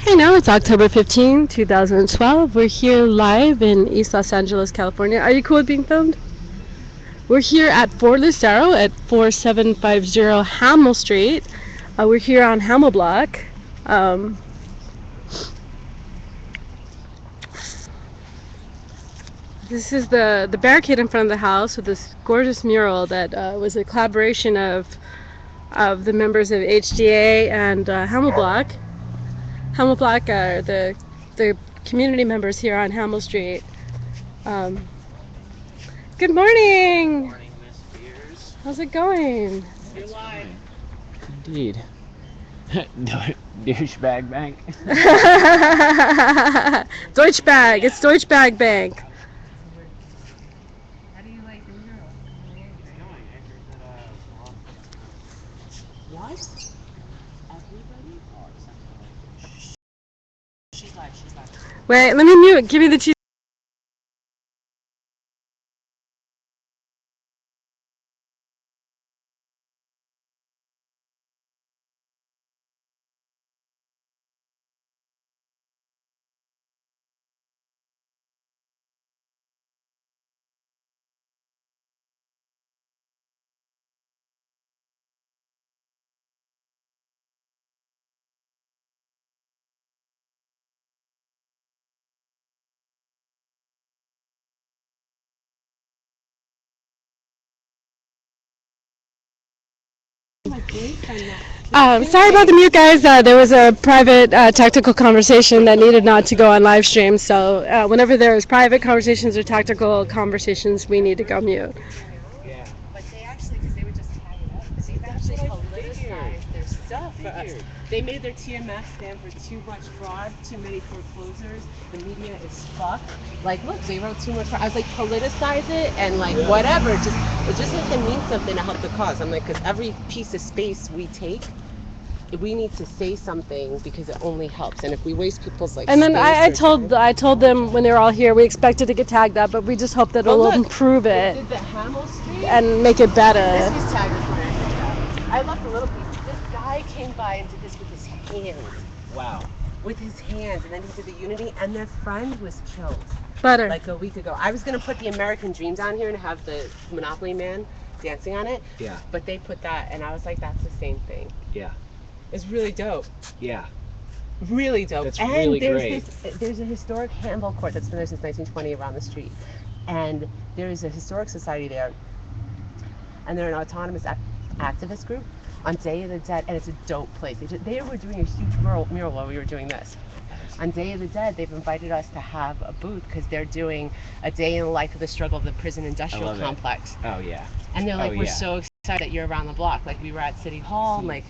Hey now, it's October 15, 2012. We're here live in East Los Angeles, California. Are you cool with being filmed? We're here at Fort Lucero at 4750 Hamel Street. We're here on Hamel Block. Um, this is the barricade in front of the house with this gorgeous mural that was a collaboration of the members of HDA and Hamel Block. Hamel Block are the community members here on Hamel Street. Um, Good morning. Morning, Miss Beers. How's it going? You're live. Indeed. Douchebag bank. Deutschbag. It's Deutschbag Bank. How do you like the mural? What? Everybody? Oh, except she's live. Wait, let me mute. Give me the cheese. Sorry about the mute, guys. There was a private tactical conversation that needed not to go on live stream. So whenever there is private conversations or tactical conversations, we need to go mute. Yeah. But they actually, because they would just tag it up, they've actually politicized their stuff for us. They made their TMF stand for too much fraud, too many foreclosures. The media is fucked. Like, look, they wrote too much fraud. I was like, politicize it and like whatever. Just let them mean something to help the cause. I'm like, because every piece of space we take, we need to say something because it only helps. And if we waste people's like, And then I space or time- told them when they were all here, we expected to get tagged up, but we just hope that Well, it'll look, improve they it did the Hamel Street. and make it This better. was tagged as one. I left a little piece. This guy came by and did this with his hands. Wow. With his hands, and then he did the unity, and their friend was killed Better. like a week ago. I was gonna put the American Dream down here and have the Monopoly Man dancing on it, Yeah. but they put that, and I was like, that's the same thing. Yeah. It's really dope. Yeah. Really dope. That's and really there's great. there's a historic handball court that's been there since 1920 around the street, and there is a historic society there, and they're an autonomous activist group on Day of the Dead, and it's a dope place. They were doing a huge mural while we were doing this. On Day of the Dead, they've invited us to have a booth because they're doing a day in the life of the struggle of the prison industrial love it. complex. Oh yeah. And they're like, Oh, we're yeah. so excited that you're around the block. Like, we were at City Hall, and like,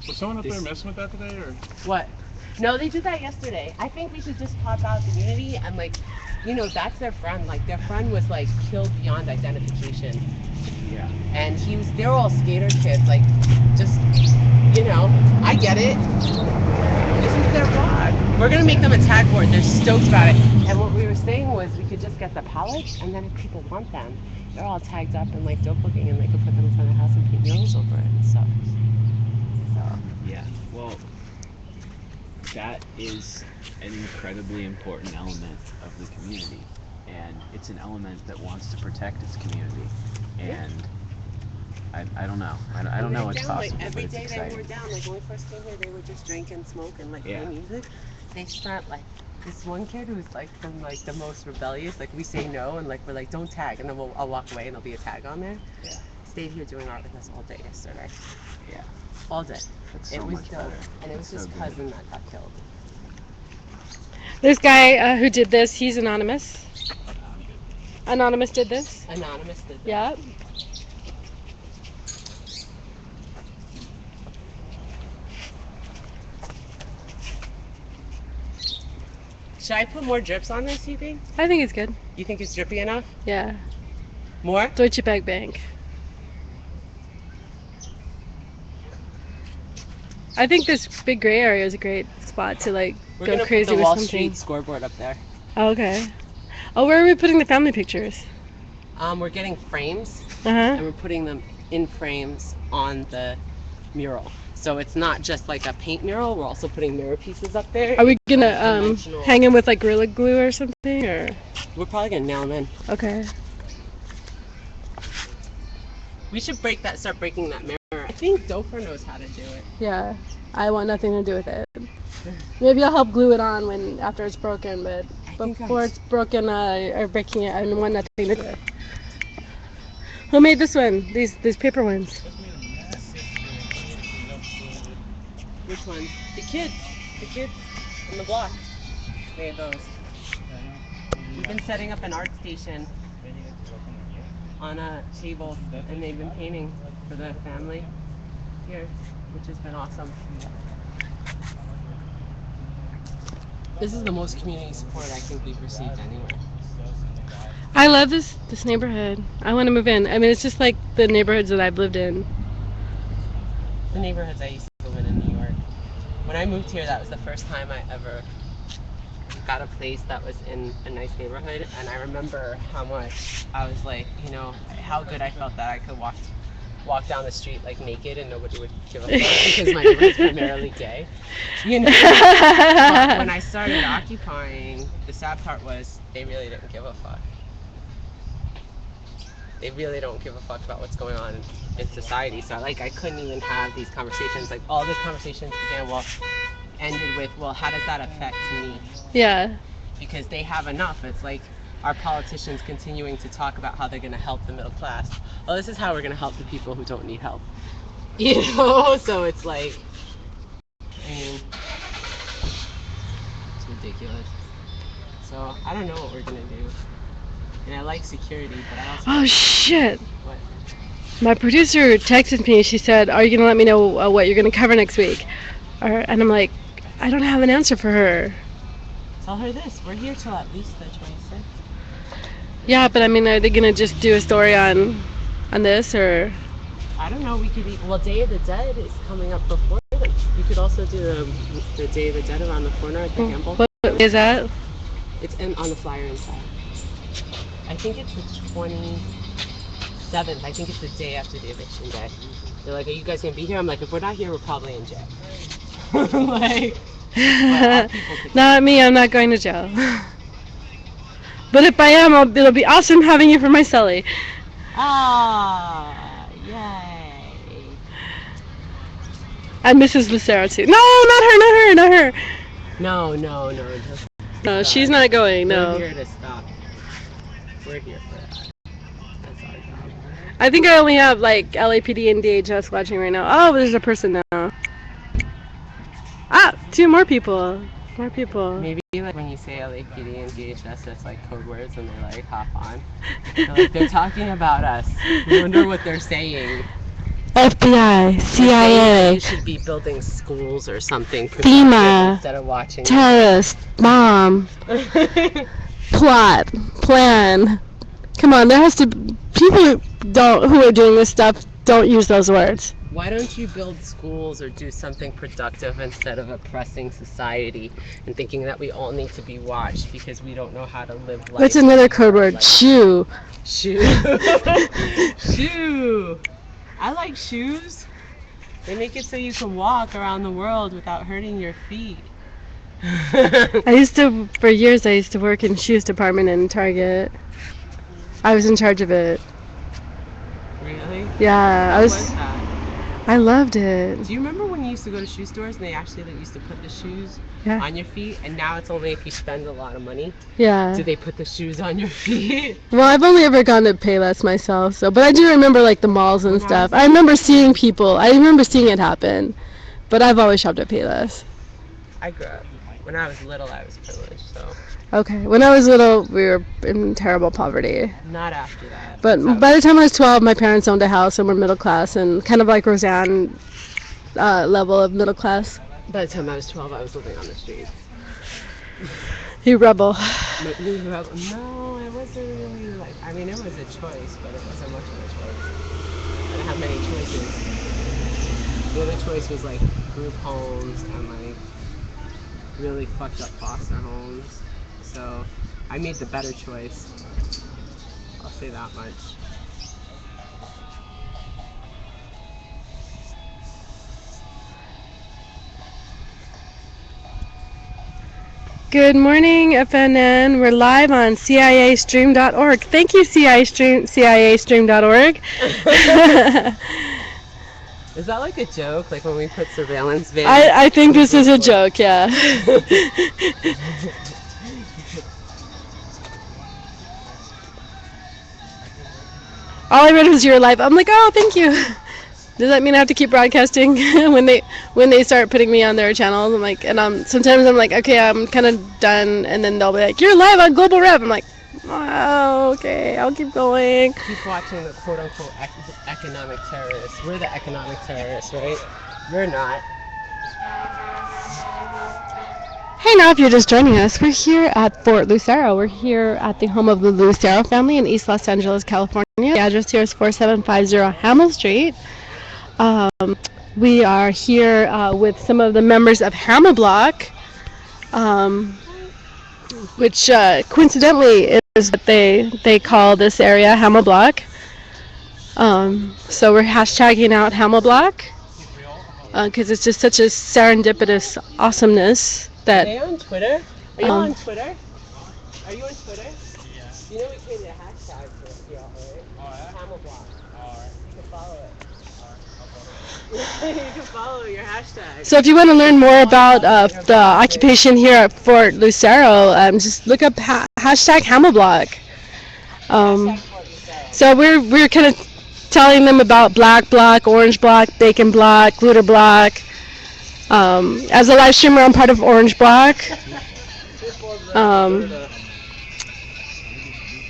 Was someone up there messing with that today, or? what? No, they did that yesterday. I think we should just pop out the unity and like, you know, that's their friend. Like, their friend was like killed beyond identification. Yeah. And they're all skater kids, like, just, you know, I get it. This is their vlog. We're gonna make them a tag board. They're stoked about it. And what we were saying was we could just get the pallets, and then if people want them, they're all tagged up and like dope looking, and they could put them in front of the house and paint murals over it and stuff. So. Yeah. Well, that is an incredibly important element of the community, and it's an element that wants to protect its community. And I don't know. I don't know what's down, possible, like, every but it's day they were exciting. down. Like, when we first came here, they would just drink and smoke and like Yeah. play music. They spent like this one kid who's like from like the most rebellious. Like, we say no, and like we're like, don't tag, and then I'll walk away and there'll be a tag on there. Yeah. Stayed here doing art with us all day yesterday. Yeah. All day. That's so It was much dope, better. and it was That's his so good. cousin that got killed. This guy who did this, he's anonymous. Anonymous did this. Anonymous did that. Yeah. Should I put more drips on this, you think? I think it's good. You think it's drippy enough? Yeah. More? Deutschbag Bank. I think this big gray area is a great spot to like We're go gonna crazy put the with Wall something. Street scoreboard up there. Oh, okay. Oh, where are we putting the family pictures? We're getting frames, Uh and huh. we're putting them in frames on the mural. So it's not just like a paint mural. We're also putting mirror pieces up there. Are we gonna Dimensional. hang them with like Gorilla Glue or something, or? We're probably gonna nail them in. Okay. We should start breaking that mirror. I think Doper knows how to do it. Yeah. I want nothing to do with it. Maybe I'll help glue it on after it's broken, but before it's broken or breaking it, I want nothing to do with it. Who made this one? These paper ones. Which ones? The kids on the block made those. We've been setting up an art station on a table, and they've been painting for the family here, which has been awesome. This is the most community support I think we've received anywhere. I love this neighborhood. I want to move in. I mean, it's just like the neighborhoods that I've lived in. The neighborhoods I used to live in New York. When I moved here, that was the first time I ever got a place that was in a nice neighborhood, and I remember how much I was like, you know, how good I felt that I could walk down the street like naked and nobody would give a fuck because my neighborhood's primarily gay. You know? But when I started occupying, the sad part was they really didn't give a fuck. They really don't give a fuck about what's going on in society. So like I couldn't even have these conversations. Like all the conversations ended with, well, how does that affect me? Yeah. Because they have enough. It's like our politicians continuing to talk about how they're going to help the middle class. Well, this is how we're going to help the people who don't need help. You know? So it's like, I mean, it's ridiculous. So I don't know what we're going to do. And I like security, but I also... Oh, shit. What? My producer texted me. She said, are you going to let me know what you're going to cover next week? And I'm like, I don't have an answer for her. Tell her this. We're here till at least the 26th. Yeah, but I mean, are they going to just do a story on this, or? I don't know. We could well, Day of the Dead is coming up before this. You could also do the Day of the Dead around the corner at the Campbell. What is that? It's on the flyer inside. I think it's the 27th. I think it's the day after the eviction day. They're like, are you guys going to be here? I'm like, if we're not here, we're probably in jail. Like, not me, I'm not going to jail. But if I am, it'll be awesome having you for my cellie. Ah, yay. And Mrs. Lucero too. No, not her. No. No, she's not going, no. We're here to stop. We're here for that. That's our job. I think I only have like LAPD and DHS watching right now. Oh, there's a person now. Ah, two more people. Maybe like when you say LAPD and DHS, that's like code words and they like hop on. They're talking about us. We wonder what they're saying. FBI, CIA, They should be building schools or something. FEMA, Instead of watching. terrorist, bomb, plot, plan. Come on, there has to be people who are doing this stuff don't use those words. Why don't you build schools or do something productive instead of oppressing society and thinking that we all need to be watched because we don't know how to live life? What's another code word? Shoe. Shoe. I like shoes. They make it so you can walk around the world without hurting your feet. For years, I used to work in shoes department in Target. I was in charge of it. Really? Yeah, How was that? I loved it. Do you remember when you used to go to shoe stores and they used to put the shoes Yeah. on your feet, and now it's only if you spend a lot of money Yeah. do they put the shoes on your feet? Well, I've only ever gone to Payless myself, but I do remember like the malls and stuff. I remember seeing it happen, but I've always shopped at Payless. I grew up. When I was little, I was privileged, so. Okay. When I was little, we were in terrible poverty. Not after that. But by the time I was 12, my parents owned a house and were middle class, and kind of like Roseanne level of middle class. By the time I was 12, I was living on the streets. You rebel. No, it wasn't really like, I mean, it was a choice, but it wasn't much of a choice. I didn't have many choices. The other choice was like group homes and like really fucked up foster homes. So I made the better choice. I'll say that much. Good morning, FNN. We're live on CIAstream.org. Thank you, CIAstream.org. Is that like a joke? Like when we put surveillance vans? I think this is a joke, yeah. All I read was you're live. I'm like, oh, thank you. Does that mean I have to keep broadcasting when they start putting me on their channels? I'm like, and sometimes I'm like, okay, I'm kind of done, and then they'll be like, you're live on Global Rev. I'm like, oh, okay, I'll keep going. Keep watching the quote unquote economic terrorists. We're the economic terrorists, right? You're not. Hey, now if you're just joining us, we're here at Fort Lucero. We're here at the home of the Lucero family in East Los Angeles, California. The address here is 4750 Hamel Street. We are here with some of the members of Hamel Block, which coincidentally is what they call this area, Hamel Block. So we're hashtagging out Hamel Block because it's just such a serendipitous awesomeness that. Are they on Twitter? Are you on Twitter? Are you on Twitter? Yeah. You know we created a hashtag for y'all, right? Oh, yeah? Camel Block. Alright. You can follow it. Alright, I'll follow it. You can follow your hashtag. So if you want to learn more about the occupation here at Fort Lucero, just look up hashtag Hamel Block. So we're kind of telling them about Black Block, Orange Block, Bacon Block, Glitter Block. As a live streamer, I'm part of Orange Block.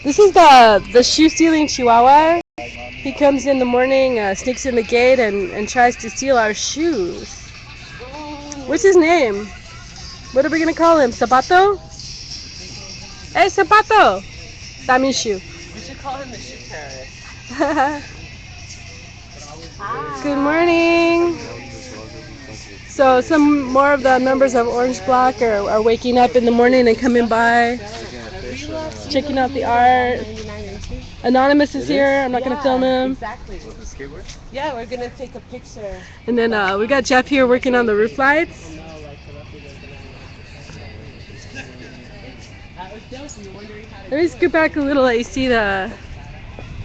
This is the shoe-stealing Chihuahua. He comes in the morning, sneaks in the gate, and tries to steal our shoes. What's his name? What are we going to call him? Zapato? Hey, Zapato! That shoe. We should call him the shoe terrorist. Good morning. So some more of the members of Orange Block are waking up in the morning and coming by, checking out the art. Anonymous is here. I'm not going to film him. Exactly. Yeah, we're going to take a picture. And then we got Jeff here working on the roof lights. Let me scoot back a little, let you see the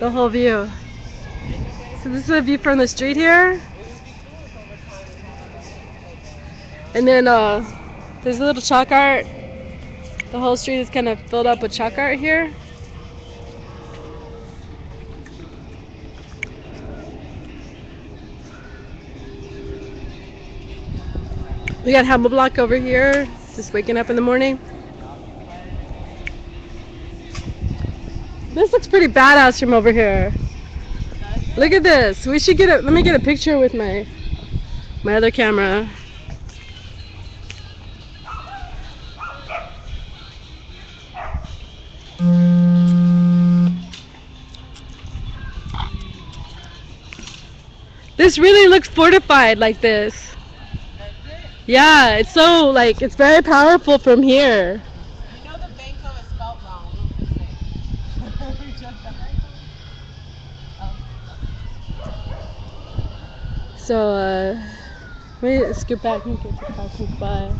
whole view. So this is a view from the street here. And then there's a little chalk art. The whole street is kind of filled up with chalk art here. We got Hamel Block over here, just waking up in the morning. This looks pretty badass from over here. Look at this. We should let me get a picture with my other camera. This really looks fortified like this. Yeah, it's so it's very powerful from here. You know the banco is spelled wrong. So let me scoot back and get the passing by.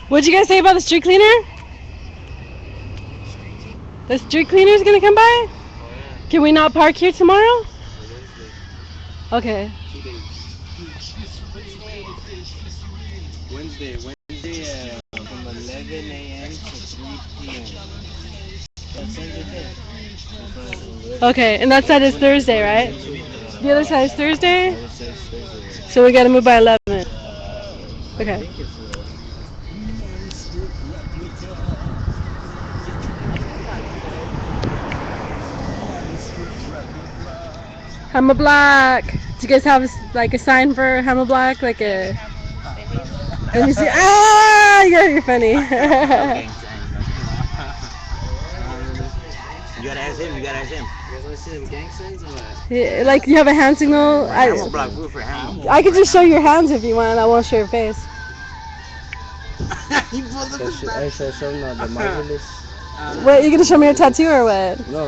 What'd you guys say about the street cleaner? The street cleaner's gonna come by? Can we not park here tomorrow? Okay. Wednesday from 11 a.m. to 3 p.m. Okay, and that side is Thursday, right? The other side is Thursday? So we gotta move by 11. Okay. Hammer Block. Do you guys have like a sign for Hammer Block? Like a. Let me see. Ah! You're funny. You gotta ask him. You gotta ask him. You guys want to see them gang signs or what? Yeah, like you have a hand signal. Hammer block food for hammer. I could just show your hands if you want. I won't show your face. He pulled up his I said something about the marvelous. What, you gonna show me your tattoo or what? No,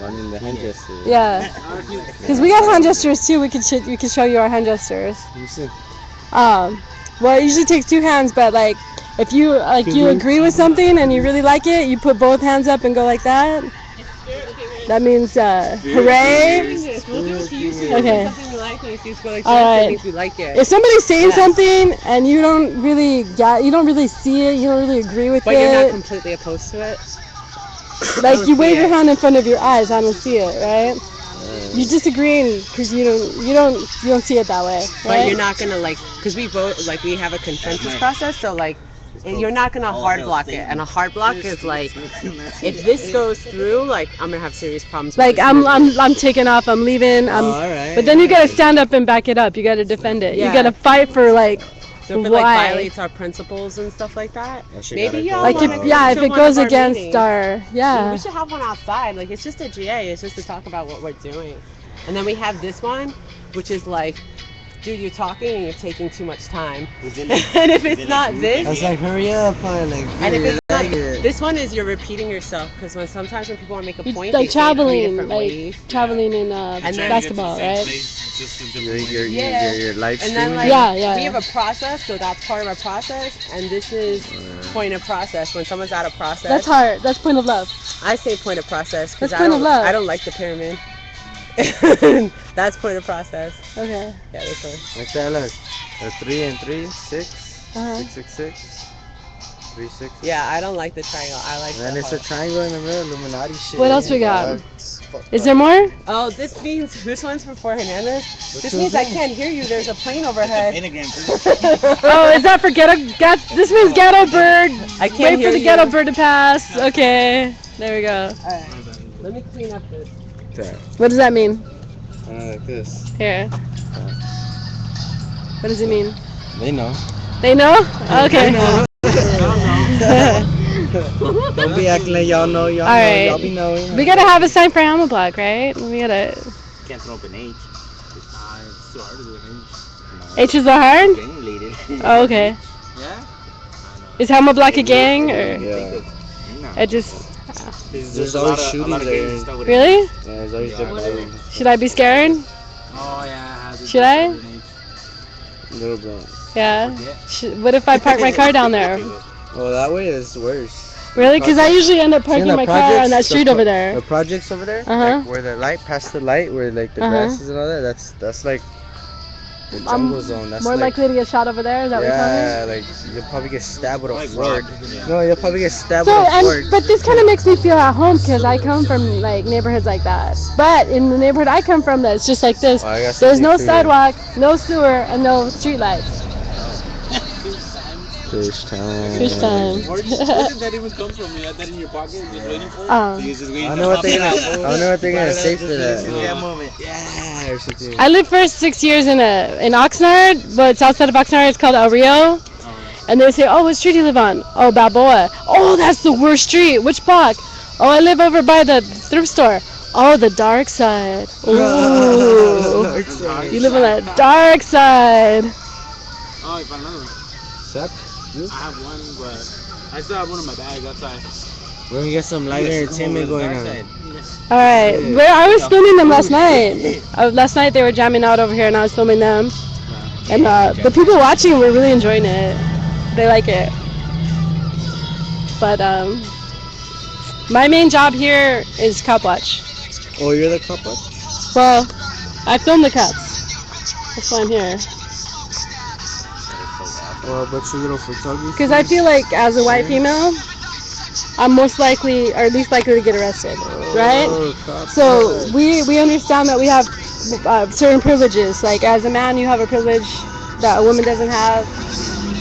I mean the hand gesture. Yeah. Because we got hand gestures too. We could show you our hand gestures. You see? Well, it usually takes two hands, but like if you you agree with something and you really like it, you put both hands up and go like that. That means hooray. Okay. Something we like when it's go like All this, right. it means we like it. If somebody's saying something and you don't really see it, you don't really agree with But it. you're not completely opposed to it. Like you wave your hand in front of your eyes, I don't see it, right? You're disagreeing because you don't see it that way, right? But you're not gonna because we vote we have a consensus process, so you're not gonna hard block it. And a hard block is if this goes through, I'm gonna have serious problems. Like with I'm taking off, I'm leaving, alright. but then you gotta stand up and back it up. You gotta defend it. Yeah. You gotta fight for so if it why. violates our principles and stuff like that. She Maybe gotta y'all go Like wanna if come if to it one goes of our against meetings. our We should have one outside. It's just a GA. It's just to talk about what we're doing. And then we have this one, which is dude, you're talking and you're taking too much time. And if it's not this, I was like, hurry up, and if it's not this one is you're repeating yourself because sometimes when people want to make a point, they like say it three traveling, different ways. traveling in then- basketball, right? your live And then streaming. Yeah. we have a process, so that's part of our process, and this is point of process. When someone's out of process, That's hard. That's point of love. I say point of process because That's point of love. I don't like the pyramid. That's point of process. Okay. Yeah, this one. Like that, look. 3 and 3, 6, Uh-huh. 6, 6, 6, 3, 6. Yeah, I don't like the triangle. I like And then the it's a heart. triangle in the middle, Illuminati shit. What else we got? It's fucked Is up. there more? Oh, this one's for Hernandez. This one means is I that? can't hear you. There's a plane overhead. Oh, is that for this means ghetto bird. I can't Wait hear for the you. ghetto bird to pass. Okay. There we go. Alright, let me clean up this. That. What does that mean? Like this. Here. What does it mean? They know. They know? Okay. Don't be acting like y'all know. Y'all All know. right. Y'all be knowing. We gotta have a sign for Hammer Block, right? We gotta. Can't throw up an H. It's too hard to do an H is the hard? Gang related. Oh, okay. Yeah? Is Hammer Block a gang or? Yeah. I just. There's always shooting there. Really? Yeah, there's always different. Should I be scared? Oh, yeah. Should I? Little bit. Yeah. What if I park my car down there? Well, that way is worse. Really? Because I usually end up See, in parking the my car projects, on that street over The there. projects over there, Uh-huh. like where the light, past the light, where like the Uh-huh. grasses and all that, that's like the jungle zone. That's More like, likely to get shot over there. Is that what you're telling me? yeah, like you'll probably get stabbed with a fork. No, you'll probably get stabbed So, with a fork. but this kind of makes me feel at home because I come from like neighborhoods like that. But in the neighborhood I come from, that's just like this. Well, I got There's no something too. sidewalk, no sewer, and no street lights. Fish time. Fish time. Where did that even come from? You had that in your pocket, just waiting for it? Um, You just I waiting don't know what they're gonna. I don't know what they're gonna say for Yeah, that. moment. Yeah, or something. I lived for 6 years in Oxnard, but it's outside of Oxnard. It's called El Rio. And they say, oh, what street do you live on? Oh, Balboa. Oh, that's the worst street. Which block? Oh, I live over by the thrift store. Oh, the dark side. Ooh. You live on the dark side. Oh, I found another one. Suck. I have one, but I still have one in my bag. That's why. We're gonna get some light entertainment going on. All right. I was filming them last night. Last night they were jamming out over here, and I was filming them. And the people watching were really enjoying it. They like it. But my main job here is cop watch. Oh, you're the cop watch? Well, I film the cops. That's why I'm here. Oh, but you little photography. Because I feel like as a white female, I'm most likely, or least likely to get arrested, right? So we understand that we have certain privileges. Like as a man, you have a privilege that a woman doesn't have.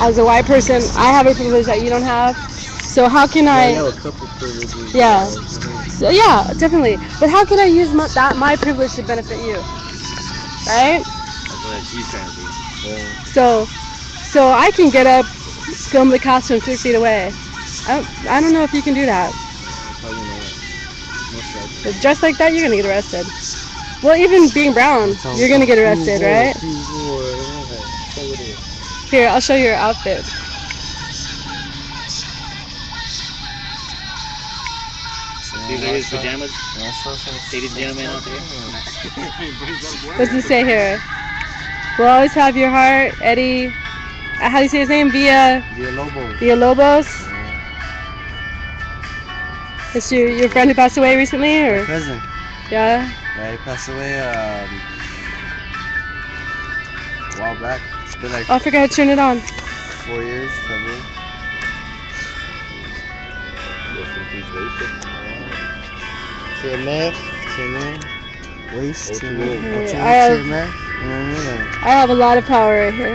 As a white person, I have a privilege that you don't have. So how can I I? have a couple privileges. Yeah. So, yeah, definitely. But how can I use my privilege to benefit you, right? That's what she's trying to do. So I can get up, film the cops from 3 feet away. I don't know if you can do that. Probably not. Most likely. But dressed like that, you're gonna get arrested. Well, even being brown, you're gonna get arrested, right? Here, I'll show you your outfit. These are his pajamas. Ladies and gentlemen out there. What's it say here? We'll always have your heart, Eddie. How do you say his name? Villalobos. It's your friend who passed away recently, or? Cousin. Yeah. Yeah, he passed away a while back. It's been like Oh, I forgot to turn it on. 4 years, probably. Waste. I have a lot of power right here.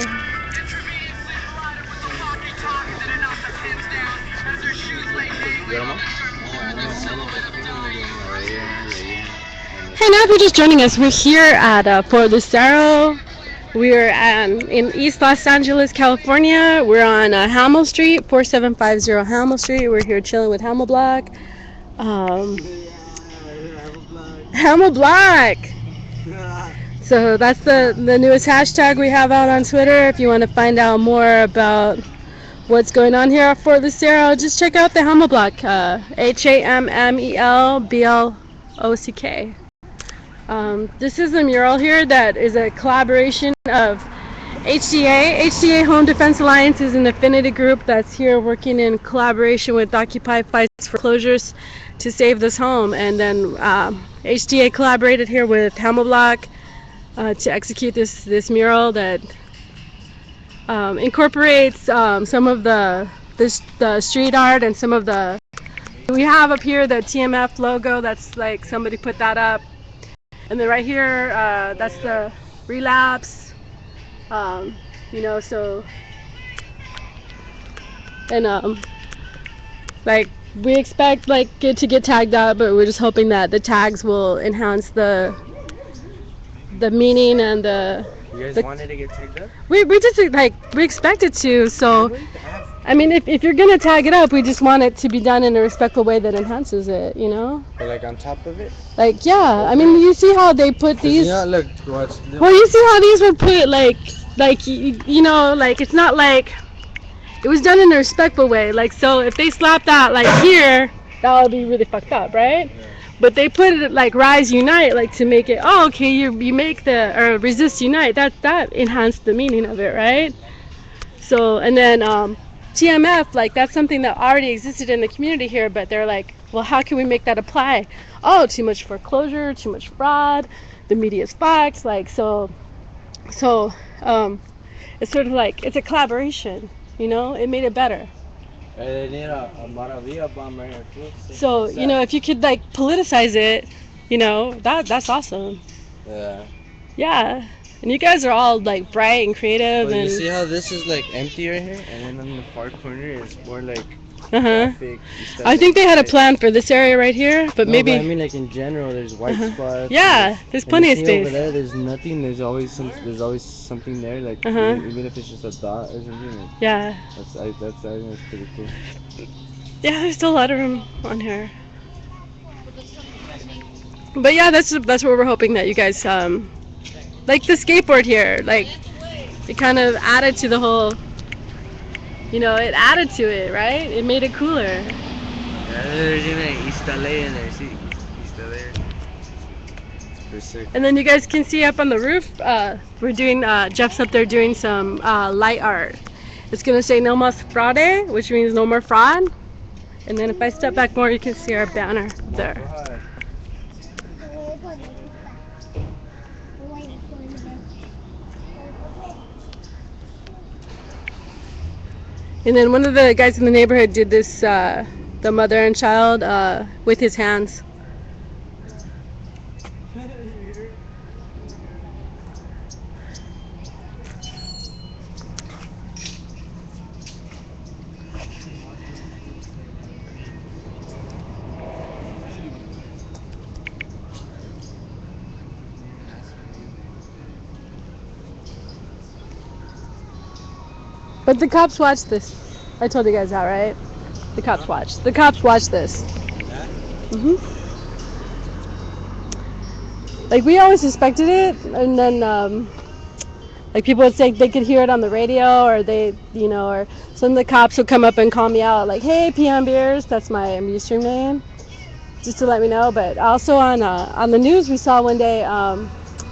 Hey, now if you're just joining us, we're here at Fort Lucero. We're in East Los Angeles, California. We're on Hamel Street, 4750 Hamel Street. We're here chilling with Hamel Block. Hamel Block! So that's the newest hashtag we have out on Twitter. If you want to find out more about what's going on here at Fort Lucero, just check out the Hamel Block, HAMELBLOCK. This is a mural here that is a collaboration of HDA. HDA Home Defense Alliance is an affinity group that's here working in collaboration with Occupy Fights for Closures to save this home. And then HDA collaborated here with Hamel Block to execute this mural that incorporates some of the street art and some of the. We have up here the TMF logo. That's like somebody put that up, and then right here that's the relapse. So and like we expect like it to get tagged out, but we're just hoping that the tags will enhance the meaning and the. You guys wanted to get tagged up? We just like we expect it to. So I mean, if you're gonna tag it up, we just want it to be done in a respectful way that enhances it, you know? Or like on top of it? Like yeah, I mean, you see how they put these. Look, watch. Well, you see how these were put like you know, like it's not like it was done in a respectful way. Like so, if they slap that like here, that would be really fucked up, right? Yeah. But they put it like rise unite, like to make it. Oh, okay, you make the or resist unite. That enhanced the meaning of it, right? So and then TMF, like that's something that already existed in the community here, but they're like, well, how can we make that apply? Oh, too much foreclosure, too much fraud, the media's fucked, like so it's sort of like it's a collaboration, you know? It made it better. They need a Maravilla bomb right here too. So, you know, if you could like politicize it, you know, that's awesome. Yeah. Yeah. And you guys are all like bright and creative Well, and you see how this is like empty right here, and then on the far corner it's more like uh-huh. traffic. I think they had a plan for this area right here, but maybe. But I mean, like in general, there's white spots. Yeah, there's plenty of space. Over there, there's nothing. There's always something there, like even if it's just a dot or something. Like, yeah. I think that's pretty cool. Yeah, there's still a lot of room on here. But yeah, that's what we're hoping that you guys like the skateboard here, like it kind of added to the whole. You know, it added to it, right? It made it cooler. Yeah, there's even East LA in there. See, East LA. It's pretty sick. And then you guys can see up on the roof, we're doing, Jeff's up there doing some light art. It's gonna say no más fraude, which means no more fraud. And then if I step back more, you can see our banner there. And then one of the guys in the neighborhood did this, the mother and child, with his hands. But the cops watch this. I told you guys that, right? The cops watch. The cops watch this. Mhm. Like we always suspected it, and then like people would say they could hear it on the radio, or they, or some of the cops would come up and call me out, like, "Hey, PMbeers," that's my Ustream name, just to let me know. But also on the news, we saw one day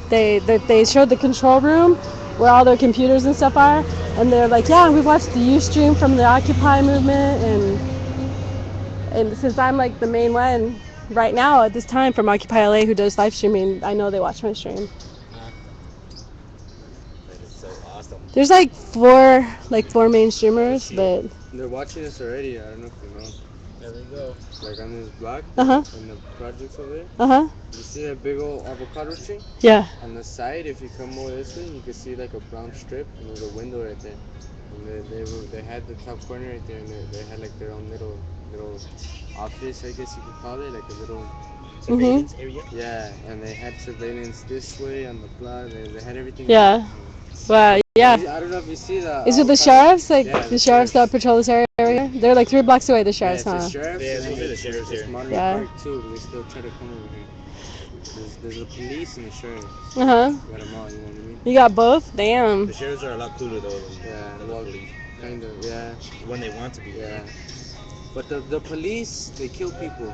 they showed the control room where all their computers and stuff are, and they're like, "Yeah, we watched the Ustream from the Occupy movement," and since I'm like the main one right now at this time from Occupy LA who does live streaming, I know they watch my stream. That is so awesome. There's like four main streamers, but They're watching us already. I don't know if you know. There we go. Like on this block, Uh-huh. in the projects over there. uh-huh. You see that big old avocado tree? Yeah. On the side, if you come over this way, you can see like a brown strip, and there's a window right there. And they had the top corner right there, and they had like their own little office, I guess you could call it, like a little Surveillance area. yeah. And they had surveillance this way on the block. They had everything. Yeah. But yeah. I don't know if you see the. Is it the sheriffs? Like Yeah, the sheriffs that patrol this area? They're like 3 blocks away, the Yeah, sheriffs, it's the huh? sheriffs. Yeah, and those then are the sheriffs it's here. Monterey Yeah. Park too, but they still try to come over here. There's the police and the sheriffs. Uh-huh. You got them all, you know what I mean? You got both? Damn. The sheriffs are a lot cooler though than Yeah, the well, police. kind of, yeah, When they want to be. yeah. But the police, they kill people.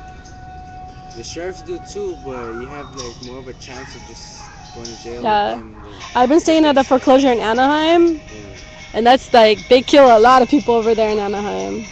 The sheriffs do too, but you have like more of a chance of just going to jail Yeah. with them than, I've been staying at a foreclosure in Anaheim, yeah. and that's like they kill a lot of people over there in Anaheim.